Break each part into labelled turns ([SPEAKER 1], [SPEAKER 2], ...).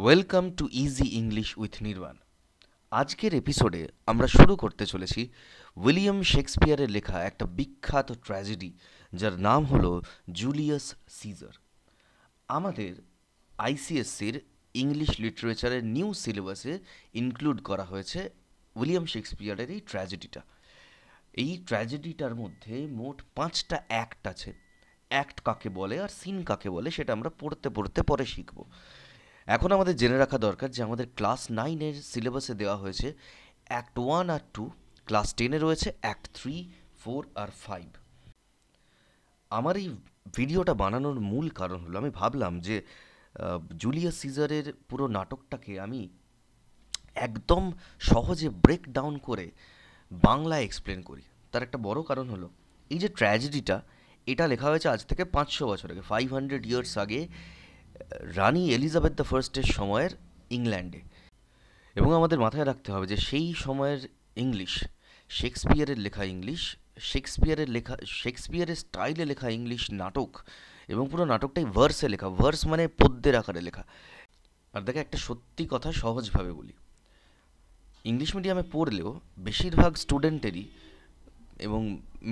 [SPEAKER 1] Welcome to easy English with Nirvan. আজকের এপিসোডে আমরা শুরু করতে চলেছি উইলিয়াম শেক্সপিয়ারের লেখা একটা বিখ্যাত ট্র্যাজেডি, যার নাম হলো জুলিয়াস সিজার। আমাদের আইসিএসসির ইংলিশ লিটারেচারের নিউ সিলেবাসে ইনক্লুড করা হয়েছে উইলিয়াম শেক্সপিয়ারের এই ট্র্যাজেডিটা। এই ট্র্যাজেডিটার মধ্যে মোট 5টা অ্যাক্ট আছে। অ্যাক্ট কাকে বলে আর সিন কাকে বলে সেটা আমরা পড়তে পড়তে পরে শিখব। এখন আমাদের জেনে রাখা দরকার যে আমাদের ক্লাস 9-এর সিলেবাসে দেওয়া হয়েছে অ্যাক্ট 1 আর 2, ক্লাস 10-এ রয়েছে অ্যাক্ট 3, 4 আর 5। আমার এই ভিডিওটা বানানোর মূল কারণ হলো আমি ভাবলাম যে জুলিয়াস সিজারের পুরো নাটকটাকে আমি একদম সহজে ব্রেক ডাউন করে বাংলায় এক্সপ্লেন করি। তার একটা বড় কারণ হলো এই যে ট্র্যাজেডিটা, এটা লেখা হয়েছে আজ থেকে 500 বছর আগে, 500 ইয়ার্স আগে, রানী এলিজাবেথ দ্য ফার্স্টের সময়ের ইংল্যান্ডে। এবং আমাদের মাথায় রাখতে হবে যে সেই সময়ের ইংলিশ, শেক্সপিয়ারের লেখা ইংলিশ, শেক্সপিয়ারের স্টাইলে লেখা ইংলিশ নাটক, এবং পুরো নাটকটাই ভার্সে লেখা। ভার্স মানে পদ্যের আকারে লেখা। আর দেখে একটা সত্যি কথা সহজভাবে বলি, ইংলিশ মিডিয়ামে পড়লেও বেশিরভাগ স্টুডেন্টেরই, এবং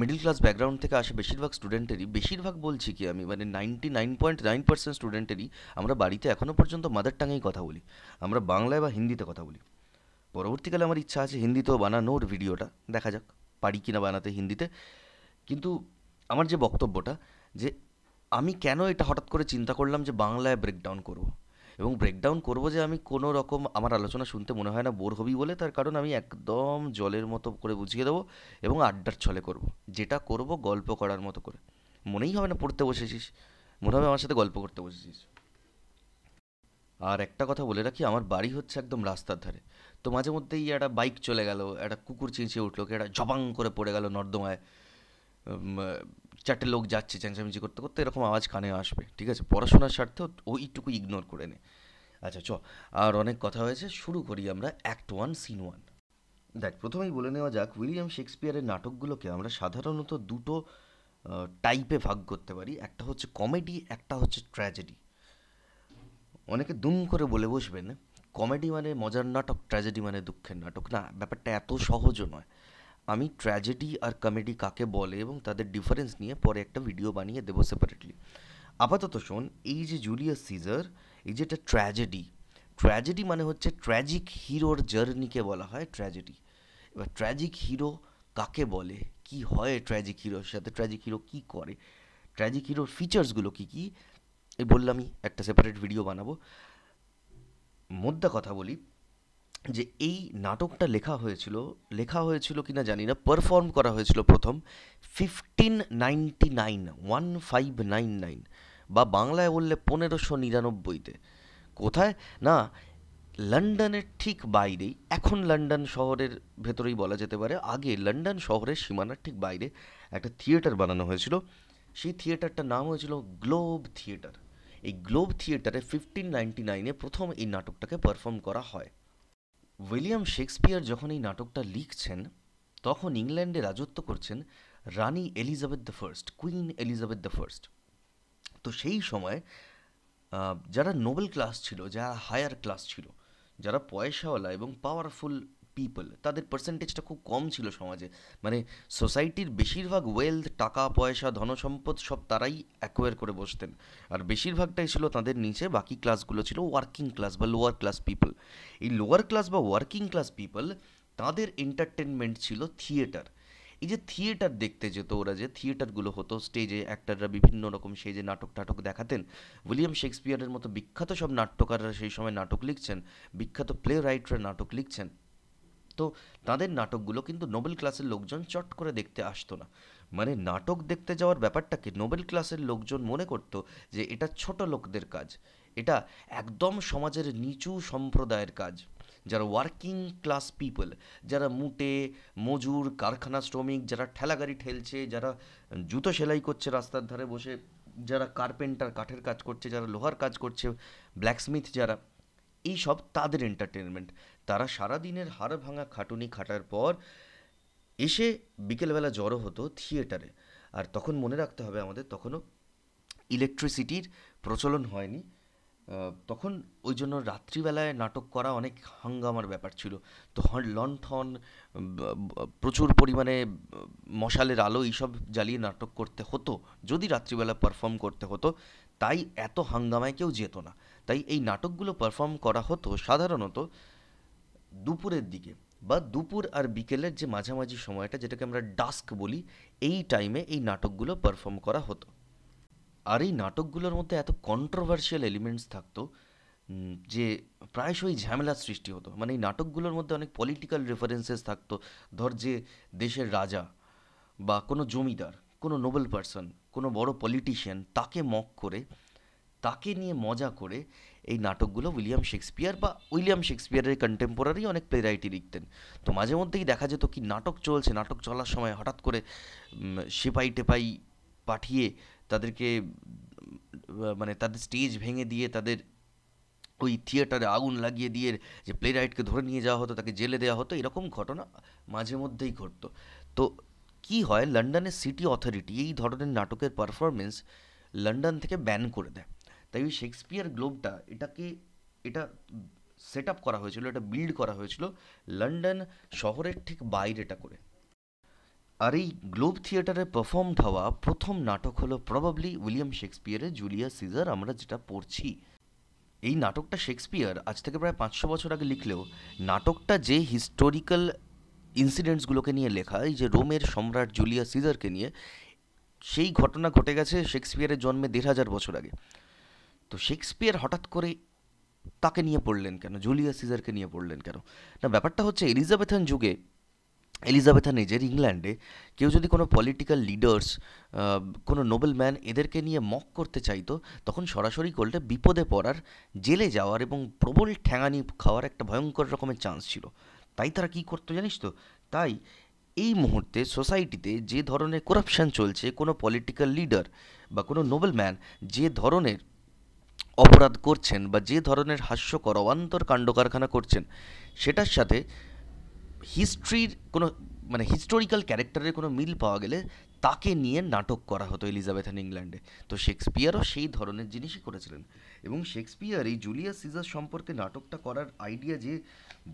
[SPEAKER 1] মিডল ক্লাস ব্যাকগ্রাউন্ড থেকে আসে বেশিরভাগ স্টুডেন্টেরই, বেশিরভাগ বলছি কি আমি, মানে 99.9% স্টুডেন্টেরই আমরা বাড়িতে এখনও পর্যন্ত মাদার টাঙেই কথা বলি। আমরা বাংলায় বা হিন্দিতে কথা বলি। পরবর্তীকালে আমার ইচ্ছা আছে হিন্দিতেও বানানোর, ভিডিওটা দেখা যাক পারি কিনা বানাতে হিন্দিতে। কিন্তু আমার যে বক্তব্যটা, যে আমি কেন এটা হঠাৎ করে চিন্তা করলাম যে বাংলায় ব্রেকডাউন করব, এবং ব্রেকডাউন করব যে আমি কোনো রকম আমার আলোচনা শুনতে মনে হয় না বোর হবি বলে, তার কারণ আমি একদম জলের মতো করে বুঝিয়ে দেবো এবং আড্ডার ছলে করব। যেটা করব গল্প করার মতো করে, মনেই হবে না পড়তে বসেছিস, মনে হবে আমার সাথে গল্প করতে বসেছিস। আর একটা কথা বলে রাখি, আমার বাড়ি হচ্ছে একদম রাস্তার ধারে। তো মাঝে মধ্যেই একটা বাইক চলে গেল, একটা কুকুর চেঁচিয়ে উঠলো, একটা ঝপাং করে পড়ে গেল নর্দমায়, উম, আহ, চারটে লোক যাচ্ছে চেঁচামেচি করতে করতে, এরকম আওয়াজ কানে আসবে। ঠিক আছে, পড়াশোনার স্বার্থেও ওইটুকু ইগনোর করে নে। আচ্ছা চ, আর অনেক কথা হয়েছে, শুরু করি আমরা অ্যাক্ট 1 সিন 1। দেখ, প্রথমেই বলে নেওয়া যাক, উইলিয়াম শেক্সপিয়ারের নাটকগুলোকে আমরা সাধারণত দুটো টাইপে ভাগ করতে পারি। একটা হচ্ছে কমেডি, একটা হচ্ছে ট্র্যাজেডি। অনেকে দুম করে বলে বসবেন কমেডি মানে মজার নাটক, ট্র্যাজেডি মানে দুঃখের নাটক। না, ব্যাপারটা এত সহজও নয়। আমি ট্র্যাজেডি আর কমেডি কাকে বলে এবং তাদের ডিফারেন্স নিয়ে পরে একটা ভিডিও বানিয়ে দেবো সেপারেটলি। আপাতত শোন, এই যে জুলিয়াস সিজার, এই যেটা ট্র্যাজেডি, ট্র্যাজেডি মানে হচ্ছে ট্র্যাজিক হিরোর জার্নিকে বলা হয় ট্র্যাজেডি। এবার ট্র্যাজিক হিরো কাকে বলে, কি হয় ট্র্যাজিক হিরোর সাথে, ট্র্যাজিক হিরো কী করে, ট্র্যাজিক হিরোর ফিচার্সগুলো কী কী, এই বললামই একটা সেপারেট ভিডিও বানাবো। মোদ্দা কথা বলি যে এই নাটকটা লেখা হয়েছিল কিনা জানি না, পারফর্ম করা হয়েছিল প্রথম 1599, বা বাংলায় বললে 1599-তে। কোথায় না, লন্ডনের ঠিক বাইরেই, এখন লন্ডন শহরের ভেতরেই বলা যেতে পারে, আগে লন্ডন শহরের সীমানার ঠিক বাইরে একটা থিয়েটার বানানো হয়েছিল। সেই থিয়েটারটার নাম হয়েছিল গ্লোব থিয়েটার। এই গ্লোব থিয়েটারে 1599-এ প্রথম এই নাটকটাকে পারফর্ম করা হয়। উইলিয়াম শেক্সপিয়ার যখন এই নাটকটা লিখছেন, তখন ইংল্যান্ডে রাজত্ব করছেন রানী Elizabeth the first, queen Elizabeth the first. তো সেই সময় যারা নোবেল ক্লাস ছিল, যারা হায়ার ক্লাস ছিল, যারা পয়সাওয়ালা এবং পাওয়ারফুল পিপল, তাদের পার্সেন্টেজটা খুব কম ছিল সমাজে। মানে সোসাইটির বেশিরভাগ ওয়েলথ, টাকা পয়সা, ধনসম্পদ সব তারাই অ্যাকোয়ার করে বসতেন। আর বেশিরভাগটাই ছিল তাদের নিচে, বাকি ক্লাসগুলো ছিল ওয়ার্কিং ক্লাস বা লোয়ার ক্লাস পিপল। এই লোয়ার ক্লাস বা ওয়ার্কিং ক্লাস পিপল, তাদের এন্টারটেনমেন্ট ছিল থিয়েটার। এই যে থিয়েটার দেখতে যেত ওরা, যে থিয়েটারগুলো হতো, স্টেজে অ্যাক্টাররা বিভিন্ন রকম সেজে নাটক টাটক দেখাতেন। উইলিয়াম শেক্সপিয়ারের মতো বিখ্যাত সব নাট্যকাররা সেই সময় নাটক লিখছেন, বিখ্যাত প্লে রাইটাররা নাটক লিখছেন। তো তাদের নাটকগুলো কিন্তু নোবেল ক্লাসের লোকজন চট করে দেখতে আসতো না। মানে নাটক দেখতে যাওয়ার ব্যাপারটাকে নোবেল ক্লাসের লোকজন মনে করতো যে এটা ছোট লোকদের কাজ, এটা একদম সমাজের নিচু সম্প্রদায়ের কাজ। যারা ওয়ার্কিং ক্লাস পিপল, যারা মুটে মজুর, কারখানা শ্রমিক, যারা ঠেলাগাড়ি ঠেলছে, যারা জুতো সেলাই করছে রাস্তার ধারে বসে, যারা কার্পেন্টার কাঠের কাজ করছে, যারা লোহার কাজ করছে, ব্ল্যাকস্মিথ যারা, এই সব তাদের এন্টারটেনমেন্ট। তারা সারাদিনের হাড় ভাঙা খাটুনি খাটার পর এসে বিকেলবেলা জড়ো হতো থিয়েটারে। আর তখন মনে রাখতে হবে আমাদের, তখনও ইলেকট্রিসিটির প্রচলন হয়নি, তখন ওই জন্য রাত্রিবেলায় নাটক করা অনেক হাঙ্গামার ব্যাপার ছিল। তো লণ্ঠন, প্রচুর পরিমাণে মশালের আলো এইসব জ্বালিয়ে নাটক করতে হতো যদি রাত্রিবেলা পারফর্ম করতে হতো। তাই এত হাঙ্গামায় কেউ যেত না। তাই এই নাটকগুলো পারফর্ম করা হতো সাধারণত দুপুরের দিকে, বা দুপুর আর বিকেলের যে মাঝামাঝি সময়টা, যেটাকে আমরা ডাস্ক বলি, এই টাইমে এই নাটকগুলো পারফর্ম করা হতো। আর এই নাটকগুলোর মধ্যে এত কন্ট্রোভার্সিয়াল এলিমেন্টস থাকতো যে প্রায়শই ঝামেলার সৃষ্টি হতো। মানে এই নাটকগুলোর মধ্যে অনেক পলিটিক্যাল রেফারেন্সেস থাকতো। ধর যে দেশের রাজা বা কোনো জমিদার, কোনো নোবেল পার্সন, কোনো বড় পলিটিশিয়ান, তাকে মক করে, তাকে নিয়ে মজা করে এই নাটকগুলো উইলিয়াম শেক্সপিয়ারের কন্টেম্পোরারি অনেক প্লেরাইটই লিখতেন। তো মাঝে মধ্যেই দেখা যেত কি নাটক চলছে, নাটক চলার সময় হঠাৎ করে সেপাই টেপাই পাঠিয়ে তাদেরকে মানে তাদের স্টেজ ভেঙে দিয়ে, তাদের ওই থিয়েটারে আগুন লাগিয়ে দিয়ে যে প্লেরাইটকে ধরে নিয়ে যাওয়া হতো, তাকে জেলে দেওয়া হতো, এরকম ঘটনা মাঝে মধ্যেই ঘটতো। তো কি হয়, লন্ডনের সিটি অথরিটি এই ধরনের নাটকের পারফরমেন্স লন্ডন থেকে ব্যান করে দেয়। তাই ওই শেক্সপিয়ার গ্লোবটা, এটা সেট আপ করা হয়েছিল, এটা বিল্ড করা হয়েছিল লন্ডন শহরের ঠিক বাইরেটা করে। আর এই গ্লোব থিয়েটারে পারফর্মড হওয়া প্রথম নাটক হলো প্রবাবলি উইলিয়াম শেক্সপিয়ারের জুলিয়াস সিজার, আমরা যেটা পড়ছি। এই নাটকটা শেক্সপিয়ার আজ থেকে প্রায় 500 বছর আগে লিখলেও নাটকটা যে হিস্টোরিক্যাল ইনসিডেন্টসগুলোকে নিয়ে লেখা, এই যে রোমের সম্রাট জুলিয়াস সিজারকে নিয়ে, সেই ঘটনা ঘটে গেছে শেক্সপিয়ারের জন্মে 1500 বছর আগে। তো শেক্সপিয়ার হঠাৎ করে তাকে নিয়ে পড়লেন কেন, জুলিয়াস সিজারকে নিয়ে পড়লেন কেন? না, ব্যাপারটা হচ্ছে এলিজাবেথান যুগে, এলিজাবেথান এজের ইংল্যান্ডে কেউ যদি কোনো পলিটিক্যাল লিডার্স, কোনো নোবেল ম্যান, এদেরকে নিয়ে মক করতে চাইতো, তখন সরাসরি করলে বিপদে পড়ার, জেলে যাওয়ার এবং প্রবল ঠ্যাঙানি খাওয়ার একটা ভয়ঙ্কর রকমের চান্স ছিল। তাই তারা কী করতো জানিস তো? তাই এই মুহূর্তে সোসাইটিতে যে ধরনের করাপশান চলছে, কোনো পলিটিক্যাল লিডার বা কোনো নোবেল ম্যান যে ধরনের অপরাধ করছেন বা যে ধরনের হাস্যকর অবান্তর কাণ্ডকারখানা করছেন, সেটার সাথে হিস্ট্রির কোনো, মানে হিস্টোরিক্যাল ক্যারেক্টারের কোনো মিল পাওয়া গেলে তাকে নিয়ে নাটক করা হতো এলিজাবেথান ইংল্যান্ডে। তো শেক্সপিয়ারও সেই ধরনের জিনিসই করেছিলেন। এবং শেক্সপিয়ার এই জুলিয়াস সিজার সম্পর্কে নাটকটা করার আইডিয়া যে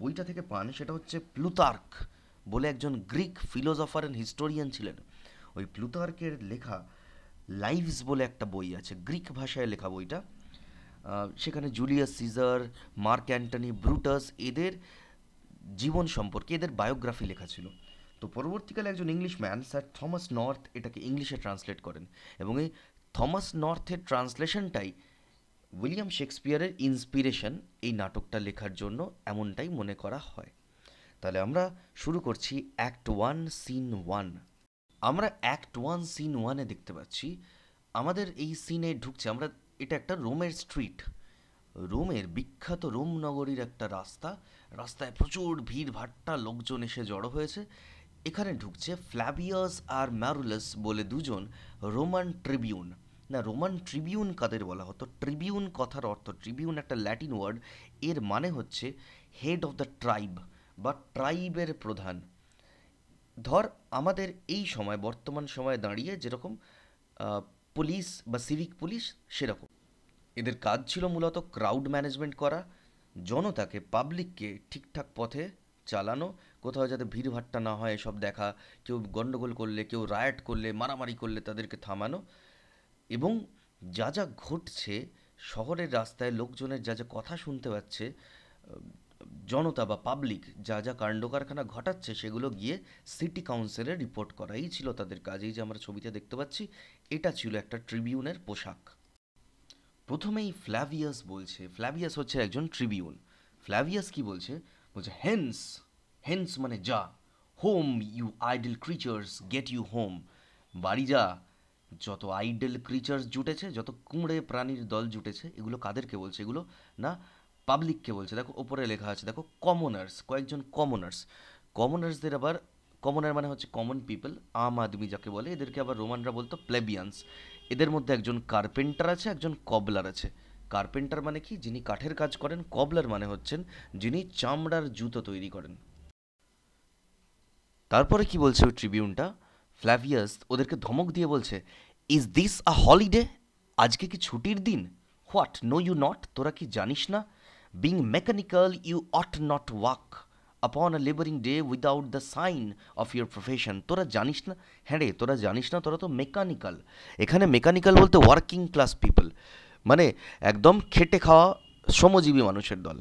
[SPEAKER 1] বইটা থেকে পান, সেটা হচ্ছে প্লুতার্ক বলে একজন গ্রিক ফিলোসফার অ্যান্ড হিস্টোরিয়ান ছিলেন। ওই প্লুতার্কের লেখা লাইভস বলে একটা বই আছে, গ্রিক ভাষায় লেখা বইটা। সেখানে Julius Caesar, Mark Antony, Brutus, এদের জীবন সম্পর্কে, এদের বায়োগ্রাফি লেখা ছিল। তো পরবর্তীকালে একজন English man, sir Thomas north, এটাকে ইংলিশে ট্রান্সলেট করেন। এবং এই থমাস নর্থের ট্রান্সলেশনটাই উইলিয়াম শেক্সপিয়ারের ইন্সপিরেশন এই নাটকটা লেখার জন্য, এমনটাই মনে করা হয়। তাহলে আমরা শুরু করছি অ্যাক্ট 1 সিন 1। আমরা অ্যাক্ট 1 সিন 1-এ দেখতে পাচ্ছি, আমাদের এই সিনে ঢুকছে আমরা, এটা একটা রোমের স্ট্রিট, রোমের বিখ্যাত রোম নগরীর একটা রাস্তা। রাস্তায় প্রচুর ভিড় ভাট্টা, লোকজন এসে জড়ো হয়েছে। এখানে ঢুকছে ফ্ল্যাভিয়াস আর ম্যারুলাস বলে দুজন রোমান ট্রিবিউন। না, রোমান ট্রিবিউন কাদের বলা হতো? ট্রিবিউন কথার অর্থ, ট্রিবিউন একটা ল্যাটিন ওয়ার্ড, এর মানে হচ্ছে হেড অফ দ্য ট্রাইব বা ট্রাইবের প্রধান। ধর আমাদের এই সময়, বর্তমান সময়ে দাঁড়িয়ে যেরকম পুলিশ বা সিভিক পুলিশ, সেরকম এদের কাজ ছিল মূলত ক্রাউড ম্যানেজমেন্ট করা, জনতাকে, পাবলিককে ঠিকঠাক পথে চালানো, কোথাও যাতে ভিড়ভাট্টা না হয় এসব দেখা, কেউ গণ্ডগোল করলে, কেউ রায়াট করলে, মারামারি করলে তাদেরকে থামানো, এবং যা যা ঘটছে শহরের রাস্তায়, লোকজনের যা যা কথা শুনতে পাচ্ছে, জনতা বা পাবলিক যা যা কাণ্ডকারখানা ঘটাচ্ছে, সেগুলো গিয়ে সিটি কাউন্সিলে রিপোর্ট করাই ছিল তাদের কাজ। এই যে আমরা ছবিতে দেখতে পাচ্ছি, এটা ছিল একটা ট্রিবিউনের পোশাক। প্রথমেই ফ্ল্যাভিয়াস বলছে, ফ্ল্যাভিয়াস হচ্ছে একজন ট্রিবিউন। ফ্ল্যাভিয়াস কি বলছে? বলছে হেন্স, হেন্স মানে যা, home you idle creatures, get you home, বাড়ি যা। যত আইডল ক্রিচার্স জুটেছে, যত কুঁড়ে প্রাণীর দল জুটেছে, এগুলো কাদেরকে বলছে? এগুলো না, পাবলিককে বলছে। দেখো ওপরে লেখা আছে, দেখো কমনার্স, কয়েকজন কমনার্স। কমনার্সদের আবার, কমনার মানে হচ্ছে কমন পিপল, আম আদমি যাকে বলে, এদেরকে আবার রোমানরা বলতো প্লেবিয়ান্স। এদের মধ্যে একজন কার্পেন্টার আছে, একজন কবলার আছে। কার্পেন্টার মানে কি? যিনি কাঠের কাজ করেন। কবলার মানে হচ্ছেন যিনি চামড়ার জুতো তৈরি করেন। তারপরে কি বলছে ওই ট্রিবিউনটা? ফ্ল্যাভিয়াস ওদেরকে ধমক দিয়ে বলছে, ইজ দিস আ হলিডে? আজকে কি ছুটির দিন? হোয়াট নো ইউ নট, তোরা কি জানিস না? Being mechanical you ought not walk upon a labouring day without the sign of your profession. তোরা জানিস না? হ্যাঁ রে, তোরা জানিস না, তোরা তো মেকানিক্যাল। এখানে মেকানিক্যাল বলতে ওয়ার্কিং ক্লাস পিপল, মানে একদম খেটে খাওয়া শ্রমজীবী মানুষের দল।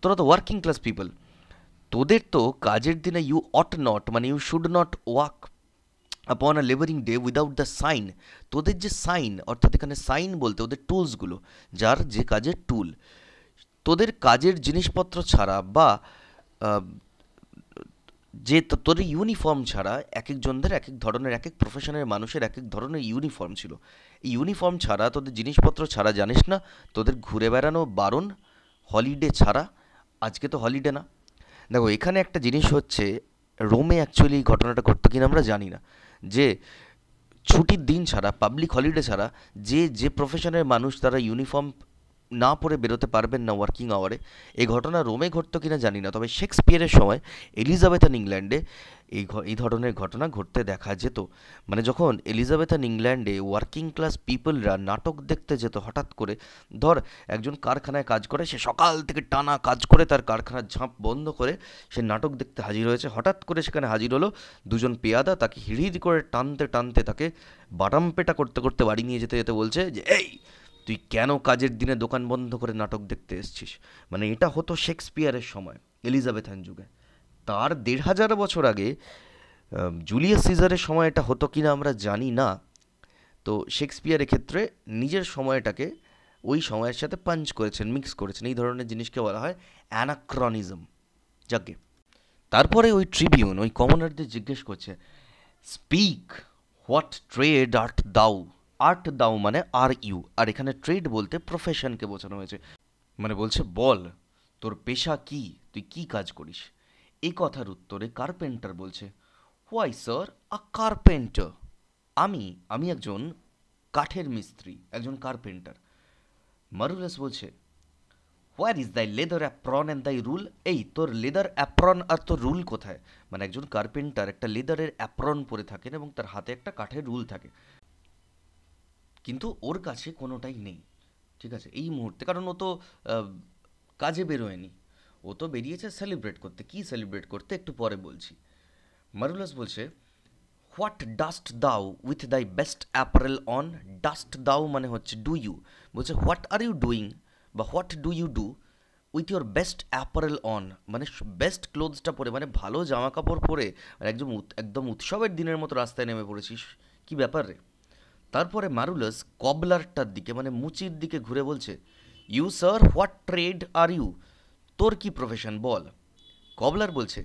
[SPEAKER 1] তোরা তো ওয়ার্কিং ক্লাস পিপল, তোদের তো কাজের দিনে ইউ অট নট মানে you should not walk upon a labouring day without the sign. তোদের যে সাইন, অর্থাৎ এখানে সাইন বলতে ওদের টুলসগুলো, যার যে কাজের টুল, তোদের কাজের জিনিসপত্র ছাড়া বা আহ, যে তোদের ইউনিফর্ম ছাড়া, এক একজনদের এক এক ধরনের, এক এক প্রফেশনের মানুষের এক এক ধরনের ইউনিফর্ম ছিল। এই ইউনিফর্ম ছাড়া, তোদের জিনিসপত্র ছাড়া, জানিস না তোদের ঘুরে বেড়ানো বারণ, হলিডে ছাড়া। আজকে তো হলিডে না। দেখো এখানে একটা জিনিস হচ্ছে, রোমে অ্যাকচুয়ালি এই ঘটনাটা ঘটতো কিনা আমরা জানি না, যে ছুটির দিন ছাড়া, পাবলিক হলিডে ছাড়া, যে যে প্রফেশনের মানুষ তারা ইউনিফর্ম না পরে বেরোতে পারবেন না ওয়ার্কিং আওয়ারে। এই ঘটনা রোমে ঘটতো কিনা জানি না, তবে শেক্সপিয়ারের সময় এলিজাবেথান ইংল্যান্ডে এই ধরনের ঘটনা ঘটতে দেখা যেত। মানে যখন এলিজাবেথান ইংল্যান্ডে ওয়ার্কিং ক্লাস পিপলরা নাটক দেখতে যেত হঠাৎ করে, ধর একজন কারখানায় কাজ করে, সে সকাল থেকে টানা কাজ করে তার কারখানার ঝাঁপ বন্ধ করে সে নাটক দেখতে হাজির হয়েছে, হঠাৎ করে সেখানে হাজির হলো দুজন পেয়াদা, তাকে হিড়হিড় করে টানতে টানতে তাকে বাটামপেটা করতে করতে বাড়ি নিয়ে যেতে যেতে বলছে যে, এই তুই কেন কাজের দিনে দোকান বন্ধ করে নাটক দেখতে এসছিস? মানে এটা হতো শেক্সপিয়ারের সময়, এলিজাবেথান যুগে। তার ১,৫০০ বছর আগে জুলিয়াস সিজারের সময় এটা হতো কিনা আমরা জানি না। তো শেক্সপিয়ারের ক্ষেত্রে নিজের সময়টাকে ওই সময়ের সাথে পাঞ্চ করেছেন, মিক্স করেছেন। এই ধরনের জিনিসকে বলা হয় অ্যানাক্রনিজম। যাকে তারপরে ওই ট্রিবিউন ওই কমনারদের জিজ্ঞেস করছে, স্পিক হোয়াট ট্রেড আর্ট দাও। আর্ট দাও মানে আর ইউ, আর এখানে ট্রেড বলতে প্রফেশনকে বোঝানো হয়েছে। মানে বলছে বল তোর পেশা কি, তুই কি কাজ করিস? এই কথার উত্তরে কার্পেন্টার বলছে, হোয়াই স্যার আ কার্পেন্টার। আমি আমি একজন কাঠের মিস্ত্রি, একজন কার্পেন্টার। মারুলাস বলছে, হোয়ার ইজ দাই লেদার অ্যাপ্রন অ্যান্ড দাই রুল। এই তোর লেদার অ্যাপ্রন আর তোর রুল কোথায়? মানে একজন কার্পেন্টার একটা লেদারের অ্যাপ্রন পরে থাকেন এবং তার হাতে একটা কাঠের রুল থাকে, কিন্তু ওর কাছে কোনোটাই নেই। ঠিক আছে, এই মুহূর্তে, কারণ ও তো আহ, কাজে বেরোয়নি, ও তো বেরিয়েছে সেলিব্রেট করতে। কি সেলিব্রেট করতে একটু পরে বলছি। মারুলাস বলছে, what dost thou with thy best apparel on. Dost thou মানে হচ্ছে ডু ইউ। বলছে হোয়াট আর ইউ ডুইং বা what do you do with your best apparel on, মানে বেস্ট ক্লোথসটা পরে, মানে ভালো জামা কাপড় পরে, মানে একদম উৎসবের দিনের মতো রাস্তায় নেমে পড়েছিস, কি ব্যাপার রে? তারপরে মারুলাস কবলারটার দিকে মানে মুচির দিকে ঘুরে বলছে, you sir what trade are you, তোর কি প্রফেশন বল। কবলার বলছে,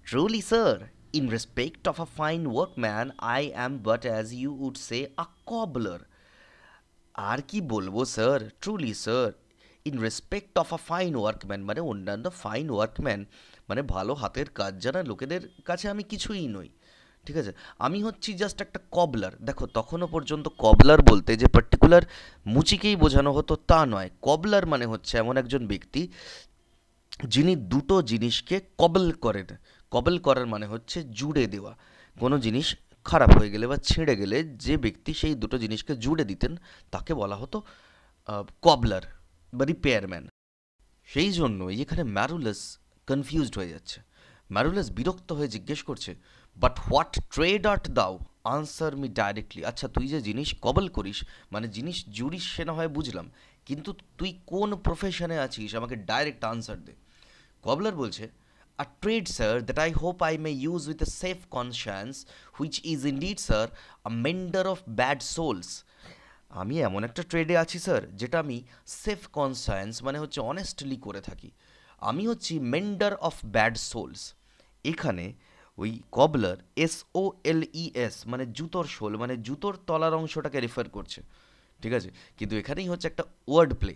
[SPEAKER 1] truly sir in respect of a fine workman I am but as you would say a cobbler. আর কি বলবো sir, truly sir in respect of a fine workman মানে অন্যান্য fine workman, মানে ভালো হাতের কাজ জানা লোকেদের কাছে আমি কিছুই নই। ঠিক আছে, আমি হচ্ছি জাস্ট একটা কবলার। দেখো তখনও পর্যন্ত কবলার বলতে যে পার্টিকুলার মুচিকেই বোঝানো হতো তা নয়। কবলার মানে হচ্ছে এমন একজন ব্যক্তি যিনি দুটো জিনিসকে কবল করেন। কবল করার মানে হচ্ছে জুড়ে দেওয়া। কোনো জিনিস খারাপ হয়ে গেলে বা ছিঁড়ে গেলে যে ব্যক্তি সেই দুটো জিনিসকে জুড়ে দিতেন তাকে বলা হতো কবলার বা রিপেয়ারম্যান। সেই জন্যই এখানে ম্যারুলাস কনফিউজড হয়ে যাচ্ছে। ম্যারুলাস বিরক্ত হয়ে জিজ্ঞেস করছে, বাট হোয়াট ট্রেড আর্ট দাও, আনসার মি ডাইরেক্টলি। আচ্ছা তুই যে জিনিস কবল করিস মানে জিনিস জুড়িস সে না হয় বুঝলাম, কিন্তু তুই কোন প্রফেশনে আছিস আমাকে ডাইরেক্ট আনসার দে। কবলার বলছে, a trade sir that I hope I may use with a safe conscience which is indeed sir a mender of bad soles. আমি এমন একটা ট্রেডে আছি স্যার যেটা আমি সেফ কনসায়েন্স মানে হচ্ছে অনেস্টলি করে থাকি। আমি হচ্ছি মেন্ডার অফ ব্যাড সোলস। এখানে ওই কবলার SOLES মানে জুতোর শোল মানে জুতোর তলার অংশটাকে রেফার করছে। ঠিক আছে, কিন্তু এখানেই হচ্ছে একটা ওয়ার্ড প্লে।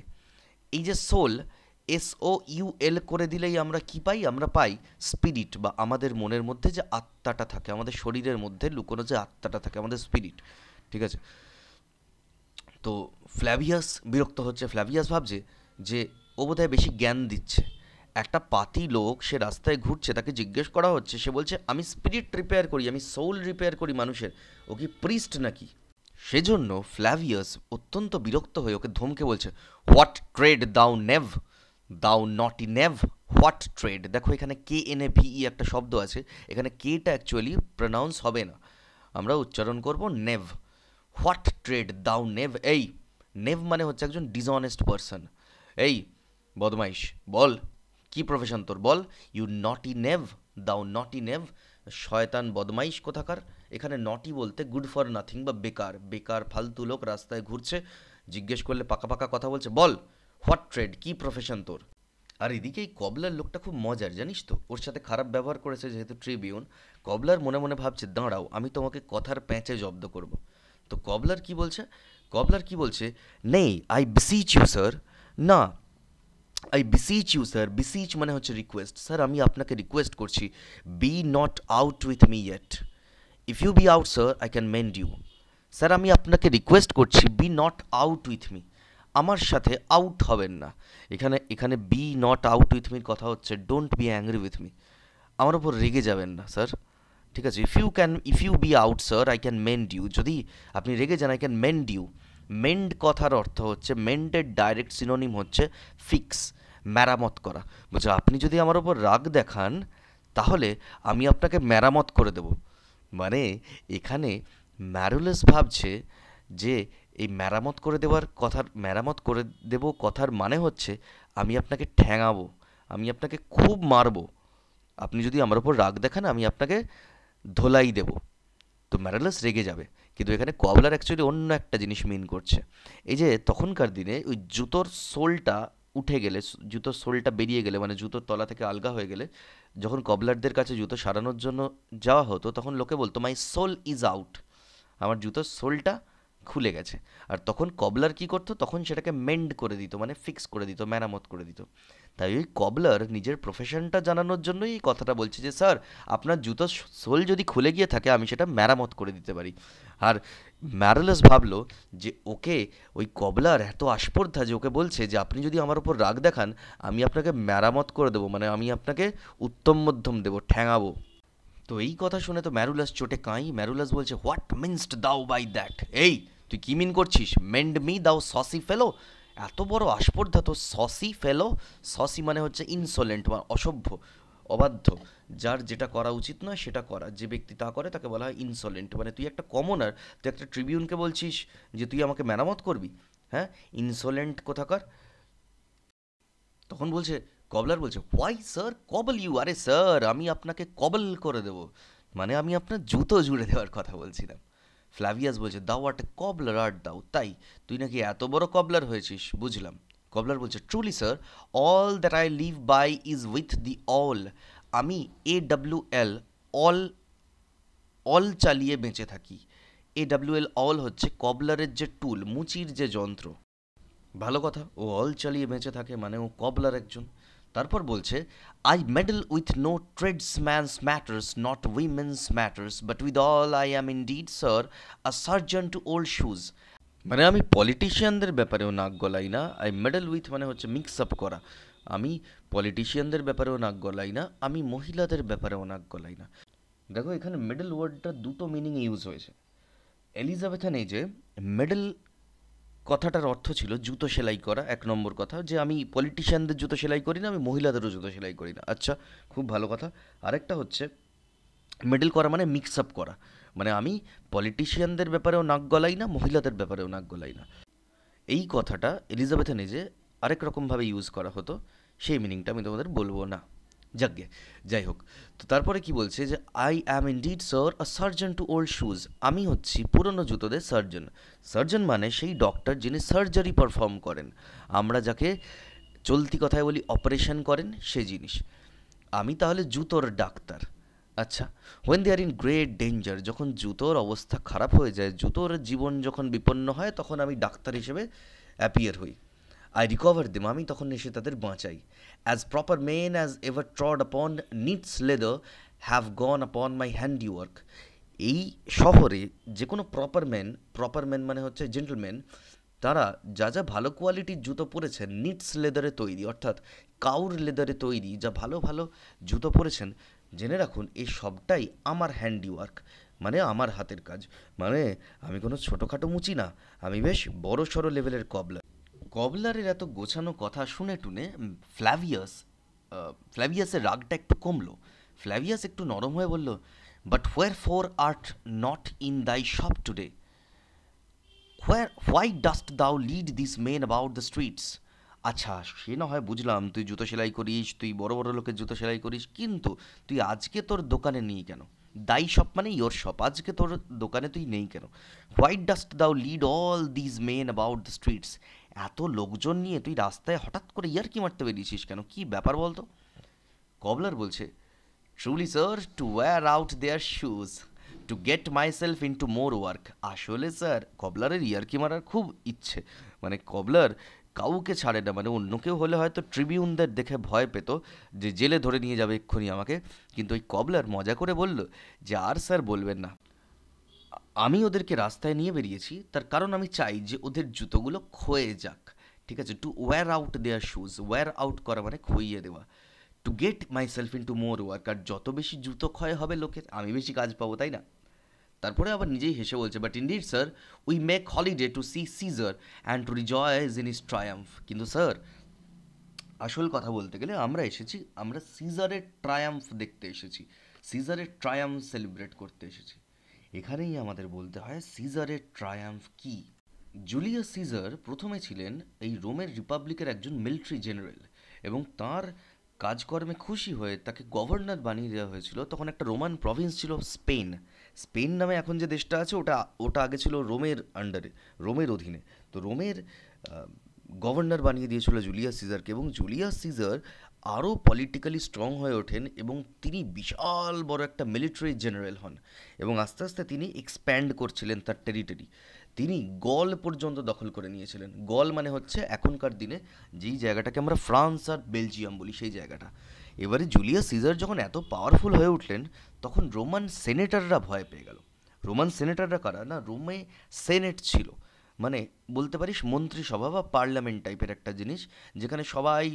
[SPEAKER 1] এই যে সোল SOUL করে দিলেই আমরা কি পাই? আমরা পাই স্পিরিট, বা আমাদের মনের মধ্যে যে আত্মাটা থাকে, আমাদের শরীরের মধ্যে লুকোনো যে আত্মাটা থাকে, আমাদের স্পিরিট। ঠিক আছে, তো ফ্ল্যাভিয়াস বিরক্ত হচ্ছে। ফ্ল্যাভিয়াস ভাবছে যে ও বোধহয় বেশি জ্ঞান দিচ্ছে। একটা পাতি লোক সে রাস্তায় ঘুরছে, তাকে জিজ্ঞেস করা হচ্ছে, সে বলছে আমি স্পিরিট রিপেয়ার করি, আমি সোল রিপেয়ার করি মানুষের। ও কি প্রিস্ট নাকি? সেজন্য ফ্ল্যাভিয়াস অত্যন্ত বিরক্ত হয়ে ওকে ধমকে বলছে, হোয়াট ট্রেড দাও নেভ, দাও নটি নেভ, হোয়াট ট্রেড। দেখো এখানে কে এন এ ভি একটা শব্দ আছে, এখানে কেটা অ্যাকচুয়ালি প্রনাউন্স হবে না, আমরা উচ্চারণ করব নেভ। হোয়াট ট্রেড দাও নেভ, এই নেভ মানে হচ্ছে একজন ডিসঅনেস্ট পারসন। এই বদমাইশ, বল কি প্রফেশন তোর, বল। ইউ নটি নেভ, দাও নটি নেভ, শয়তান বদমাইশ কোথাকার। এখানে নটি বলতে গুড ফর নাথিং বা বেকার, বেকার ফালতু লোক রাস্তায় ঘুরছে, জিজ্ঞেস করলে পাকা পাকা কথা বলছে, বল হোয়াট ট্রেড, কি প্রফেশন তোর। আর এদিকে এই কবলার লোকটা খুব মজার, জানিস তো, ওর সাথে খারাপ ব্যবহার করেছে যেহেতু ট্রিবিউন, কবলার মনে মনে ভাবছে দাঁড়াও আমি তোমাকে কথার প্যাঁচে জব্দ করব। তো কবলার কি বলছে, কবলার কি বলছে, nay I beseech you sir, না I beseech you sir, beseech মানে হচ্ছে রিকোয়েস্ট, স্যার আমি আপনাকে রিকোয়েস্ট করছি, be not out with me yet, if you be out sir I can mend you. Sir আমি আপনাকে রিকোয়েস্ট করছি, be not out with me, আমার সাথে আউট হবেন না। এখানে এখানে বি নট আউট উইথ মির কথা হচ্ছে don't be angry with me, আমার ওপর রেগে যাবেন না স্যার, ঠিক আছে। If you be out sir I can mend you, যদি আপনি রেগে যান I can mend you. Mend কথার অর্থ হচ্ছে, মেন্ডের ডাইরেক্ট সিনোনিম হচ্ছে ফিক্স, মেরামত করা। বলছে আপনি যদি আমার ওপর রাগ দেখান তাহলে আমি আপনাকে মেরামত করে দেব। মানে এখানে ম্যারুলেস ভাবছে যে এই মেরামত করে দেওয়ার কথার, মেরামত করে দেব কথার মানে হচ্ছে আমি আপনাকে ঠ্যাঙাবো, আমি আপনাকে খুব মারবো, আপনি যদি আমার ওপর রাগ দেখান আমি আপনাকে ধোলাই দেব। তো ম্যারালাস রেগে যাবে, কিন্তু এখানে কবলার অ্যাকচুয়ালি অন্য একটা জিনিস মিন করছে। এই যে তখনকার দিনে ওই জুতোর সোলটা উঠে গেলে, জুতোর সোলটা বেরিয়ে গেলে, মানে জুতোর তলা থেকে আলগা হয়ে গেলে, যখন কবলারদের কাছে জুতো সারানোর জন্য যাওয়া হতো তখন লোকে বলতো মাই সোল ইজ আউট, আমার জুতোর সোলটা খুলে গেছে। আর তখন কবলার কি করতো, তখন সেটাকে মেন্ড করে দিত, মানে ফিক্স করে দিত, মেরামত করে দিত। তাই ওই কবলার নিজের প্রফেশনটা জানানোর জন্যই এই কথাটা বলছে যে স্যার আপনার জুতোর সোল যদি খুলে গিয়ে থাকে আমি সেটা মেরামত করে দিতে পারি। আর ম্যারালাস ভাবলো যে ওকে, ওই কবলার এত আস্পর্ধা যে ওকে বলছে যে আপনি যদি আমার উপর রাগ দেখান আমি আপনাকে মেরামত করে দেবো, মানে আমি আপনাকে উত্তম মধ্যম দেবো, ঠ্যাঙাবো। তো এই কথা শুনে তো ম্যারুলাস চোটে কাঁই, ম্যারুলাস বলছে হোয়াট মিনসড দাও বাই দ্যাট, এই তুই কি মিন করছিস, মেন্ড মি দাও সসি ফেলো, এত বড় আস্পর্ধা তো, সসি ফেলো, সসি মানে হচ্ছে ইনসোলেন্ট বা অসভ্য, অবাধ্য, যার যেটা করা উচিত নয় সেটা করা, যে ব্যক্তি তা করে তাকে বলা হয় ইনসোলেন্ট। মানে তুই একটা কমনার, তুই একটা ট্রিবিউনকে বলছিস যে তুই আমাকে মেরামত করবি, হ্যাঁ ইনসোলেন্ট কোথাকার। তখন বলছে, কবলার বলছে হোয়াই স্যার কবল ইউ, আরে স্যার আমি আপনাকে কবল করে দেব, মানে আমি আপনার জুতো জুড়ে দেওয়ার কথা বলছিলাম। ফ্ল্যাভিয়াস বলছে দাও আট কবলার আর্ট দাও, তাই তুই নাকি এত বড় কবলার হয়েছিস, বুঝলাম। কবলার বলছে truly sir, all that I live by is with the awl, আমি AWL, অল, অল চালিয়ে বেঁচে থাকি। AWL অল হচ্ছে কবলারের যে টুল, মুচির যে যন্ত্র। ভালো কথা, ও অল চালিয়ে বেঁচে থাকে মানে ও কবলার একজন। তারপর বলছে I meddle with no tradesman's matters, not women's matters, but with all I am indeed sir a surgeon to old shoes. মানে আমি পলিটিশিয়ানদের ব্যাপারেও নাক গলাই না, আই মেডেল উইথ মানে হচ্ছে মিক্স আপ করা, আমি পলিটিশিয়ানদের ব্যাপারেও নাক গলাই না, আমি মহিলাদের ব্যাপারেও নাক গলাই না। দেখো এখানে মিডল ওয়ার্ডটা দুটো মিনিং ইউজ হয়েছে। এলিজাবেথান এজে মিডল কথাটার অর্থ ছিল জুতো সেলাই করা, এক নম্বর কথা, যে আমি পলিটিশিয়ানদের জুতো সেলাই করি না, আমি মহিলাদেরও জুতো সেলাই করি না, আচ্ছা খুব ভালো কথা। আরেকটা হচ্ছে মিডল করা মানে মিক্স আপ করা, মানে আমি পলিটিশিয়ানদের ব্যাপারেও নাক গলাই না, মহিলাদের ব্যাপারেও নাক গলাই না। এই কথাটা এলিজাবেথে নিজে আরেক রকমভাবে ইউজ করা হতো, সেই মিনিংটা আমি তোমাদের বলবো না, যাকগে, যাই হোক। তো তারপরে কি বলছে যে I am indeed sir a surgeon to old shoes, আমি হচ্ছি পুরনো জুতোদের সার্জন। সার্জন মানে সেই ডক্টর যিনি সার্জারি পারফর্ম করেন, আমরা যাকে চলতি কথায় বলি অপারেশন করেন, সে জিনিস। আমি তাহলে জুতোর ডাক্তার। আচ্ছা, when they are in great danger, যখন জুতোর অবস্থা খারাপ হয়ে যায়, জুতোর জীবন যখন বিপন্ন হয়, তখন আমি ডাক্তার হিসেবে অ্যাপিয়ার হই। আই রিকভার দেম, আমি তখন এসে তাদের বাঁচাই। As proper men as ever trod upon neat's leather have gone আপন মাই হ্যান্ডিওয়ার্ক। এই শহরে যে কোনো প্রপার ম্যান মানে হচ্ছে জেন্টলম্যান, তারা যা যা ভালো কোয়ালিটির জুতো পরেছেন, নিটস লেদারে তৈরি, অর্থাৎ কাউর লেদারে তৈরি যা ভালো ভালো জুতো পরেছেন, জেনে রাখুন এই সবটাই আমার হ্যান্ডিওয়ার্ক, মানে আমার হাতের কাজ, মানে আমি কোনো ছোটোখাটো মুচি না, আমি বেশ বড় সড়ো লেভেলের কবলার। কবলারের এত গোছানো কথা শুনে টুনে ফ্ল্যাভিয়াসের রাগটা একটু কমলো। ফ্ল্যাভিয়াস একটু নরম হয়ে বলল, but wherefore art not in thy shop today, why dost thou lead this men about the streets. আচ্ছা, সে না হয় বুঝলাম তুই জুতো সেলাই করিস, তুই বড় বড় লোকের জুতো সেলাই করিস, কিন্তু তুই আজকে তোর দোকানে নেই কেন? দাই শপ মানে ইয়োর শপ, আজকে তোর দোকানে তুই নেই কেন? Why dost thou lead all this men about the streets, এত লোকজন নিয়ে তুই রাস্তায় হঠাৎ করে ইয়ার্কি মারতে বেরিয়েছিস কেন, কি ব্যাপার বলতো? কবলার বলছে, truly sir, to wear out their shoes, to get myself into more work. আসলে স্যার কবলারের ইয়ার্কি মারার খুব ইচ্ছে, মানে কবলার কাউকে ছাড়ে না, মানে অন্য কেউ হলে হয়তো ট্রিবিউনদের দেখে ভয় পেত যে জেলে ধরে নিয়ে যাবে এক্ষুনি আমাকে, কিন্তু ওই কবলার মজা করে বলল যে আর স্যার বলবেন না, আমি ওদেরকে রাস্তায় নিয়ে বেরিয়েছি তার কারণ আমি চাই যে ওদের জুতোগুলো ক্ষয়ে যাক। ঠিক আছে, to wear out their shoes, wear out করা মানে খইয়ে দেওয়া, to get myself into more work, আর যত বেশি জুতো ক্ষয় হবে লোকের আমি বেশি কাজ পাবো, তাই না? তারপরে আবার নিজেই হেসে বলছে, but indeed sir, we make holiday to see Caesar and to rejoice in his triumph. কিন্তু স্যার আসল কথা বলতে গেলে আমরা সিজারের ট্রায়াম্ফ দেখতে এসেছি, সিজারের ট্রায়াম্ফ সেলিব্রেট করতে এসেছি। এখানেই আমাদের বলতে হয় সিজারের ট্রায়াম্ফ কী। জুলিয়াস সিজার প্রথমে ছিলেন এই রোমের রিপাবলিকের একজন মিলিটারি জেনারেল, এবং তার কাজকর্মে খুশি হয়ে তাকে গভর্নর বানিয়ে দেওয়া হয়েছিল। তখন একটা রোমান প্রভিন্স ছিল স্পেন, স্পেন নামে এখন যে দেশটা আছে ওটা ওটা আগে ছিল রোমের আন্ডারে, রোমের অধীনে। তো রোমের গভর্নর বানিয়ে দিয়েছিল জুলিয়াস সিজারকে, এবং জুলিয়াস সিজার আরও পলিটিক্যালি স্ট্রং হয়ে ওঠেন এবং তিনি বিশাল বড় একটা মিলিটারি জেনারেল হন, এবং আস্তে আস্তে তিনি এক্সপ্যান্ড করছিলেন তার টেরিটরি। তিনি গল পর্যন্ত দখল করে নিয়েছিলেন। গল মানে হচ্ছে এখনকার দিনে যেই জায়গাটাকে আমরা ফ্রান্স আর বেলজিয়াম বলি, সেই জায়গাটা। এবারে জুলিয়াস সিজার যখন এত পাওয়ারফুল হয়ে উঠলেন, তখন রোমান সেনেটাররা ভয় পেয়ে গেল। রোমান সেনেটাররা কারা না, রোমে সেনেট ছিল, মানে বলতে পারিস মন্ত্রিসভা বা পার্লামেন্ট টাইপের একটা জিনিস, যেখানে সবাই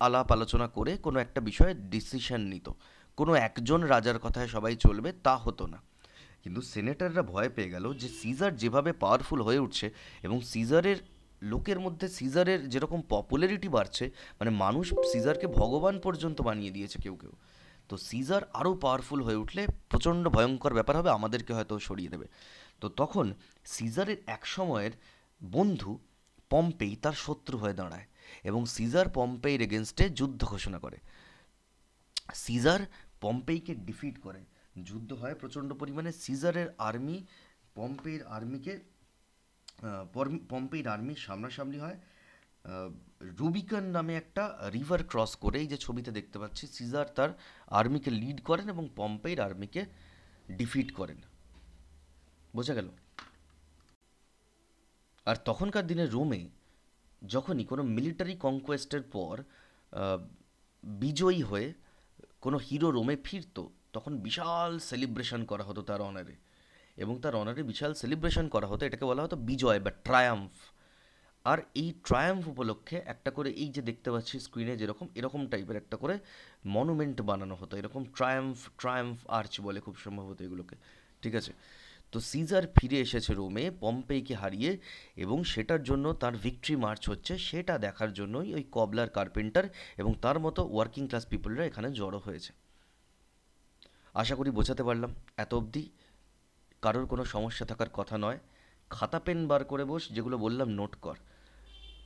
[SPEAKER 1] আলাপ আলোচনা করে কোনো একটা বিষয়ে ডিসিশন নিত। কোনো একজন রাজার কথায় সবাই চলবে তা হতো না। কিন্তু সেনেটাররা ভয় পেয়ে গেল যে সিজার যেভাবে পাওয়ারফুল হয়ে উঠছে, এবং সিজারের লোকের মধ্যে সিজারের যেরকম পপুলারিটি বাড়ছে, মানে মানুষ সিজারকে ভগবান পর্যন্ত বানিয়ে দিয়েছে কেউ কেউ, তো সিজার আরও পাওয়ারফুল হয়ে উঠলে প্রচণ্ড ভয়ঙ্কর ব্যাপার হবে, আমাদেরকে হয়তো সরিয়ে দেবে। তো তখন সিজারের এক সময়ের বন্ধু পম্পেই তার শত্রু হয়ে দাঁড়ায়, এবং সিজার পম্পেইর এগেনস্টে যুদ্ধ ঘোষণা করে। সিজার পম্পেইকে ডিফিট করে, যুদ্ধ হয় প্রচণ্ড পরিমাণে। সিজারের আর্মি পম্পেইর আর্মিকে পম্পেইর আর্মির সামনাসামনি হয়। রুবিকন নামে একটা রিভার ক্রস করে, এই যে ছবিতে দেখতে পাচ্ছি, সিজার তার আর্মিকে লিড করেন এবং পম্পেইর আর্মিকে ডিফিট করেন। বোঝা গেল? আর তখনকার দিনে রোমে যখনই কোনো মিলিটারি কনকোয়েস্টের পর আহ, বিজয়ী হয়ে কোনো হিরো রোমে ফিরতো, তখন বিশাল সেলিব্রেশন করা হতো তার অনারে, এবং তার অনারে বিশাল সেলিব্রেশন করা হতো, এটাকে বলা হতো বিজয় বা ট্রায়াম্ফ। আর এই ট্রায়াম্ফ উপলক্ষে একটা করে, এই যে দেখতে পাচ্ছি স্ক্রিনে যেরকম, এরকম টাইপের একটা করে মনুমেন্ট বানানো হতো, এরকম ট্রায়াম্ফ ট্রায়াম্ফ আর্চ বলে খুব সম্ভবত এগুলোকে। ঠিক আছে, তো সিজার ফিরে এসেছে রোমে পম্পেইকে হারিয়ে, এবং সেটার জন্য তার ভিক্টরি মার্চ হচ্ছে, সেটা দেখার জন্যই ওই কবলার কার্পেন্টার এবং তার মতো ওয়ার্কিং ক্লাস পিপলরা এখানে জড়ো হয়েছে। আশা করি বোঝাতে পারলাম। এত অবধি কারোর কোনো সমস্যা থাকার কথা নয়। খাতা পেন বার করে বস, যেগুলো বললাম নোট কর,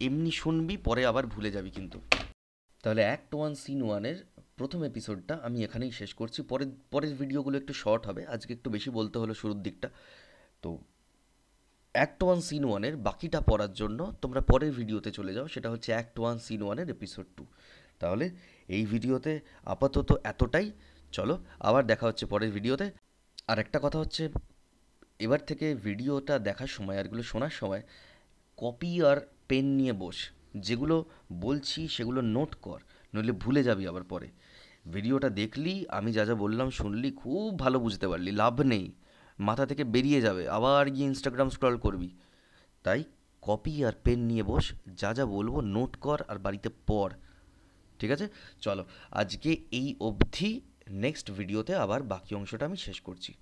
[SPEAKER 1] এমনি শুনবি পরে আবার ভুলে যাবি কিন্তু। তাহলে অ্যাক্ট ওয়ান সিন ওয়ানের প্রথম এপিসোডটা আমি এখানেই শেষ করছি। পরের পরের ভিডিওগুলো একটু শর্ট হবে, আজকে একটু বেশি বলতে হলো শুরুর দিকটা। তো অ্যাক্ট ওয়ান সিন ওয়ানের বাকিটা পড়ার জন্য তোমরা পরের ভিডিওতে চলে যাও, সেটা হচ্ছে অ্যাক্ট ওয়ান সিন ওয়ানের এপিসোড 2। তাহলে এই ভিডিওতে আপাতত এতটাই। চলো আবার দেখা হচ্ছে পরের ভিডিওতে। আর একটা কথা হচ্ছে, এবার থেকে ভিডিওটা দেখার সময় আর এগুলো শোনার সময় কপি আর পেন নিয়ে বস, যেগুলো বলছি সেগুলো নোট কর, নইলে ভুলে যাবি আবার পরে। ভিডিওটা দেখলি, আমি যা যা বললাম শুনলি, খুব ভালো বুঝতে পারলি, লাভ নেই, মাথা থেকে বেরিয়ে যাবে, আবার গিয়ে ইনস্টাগ্রাম স্ক্রল করবি। তাই কপি আর পেন নিয়ে বস, যা যা বলবো নোট কর আর বাড়িতে পড়। ঠিক আছে, চলো আজকে এই অবধি। নেক্সট ভিডিওতে আবার বাকি অংশটা আমি শেষ করছি।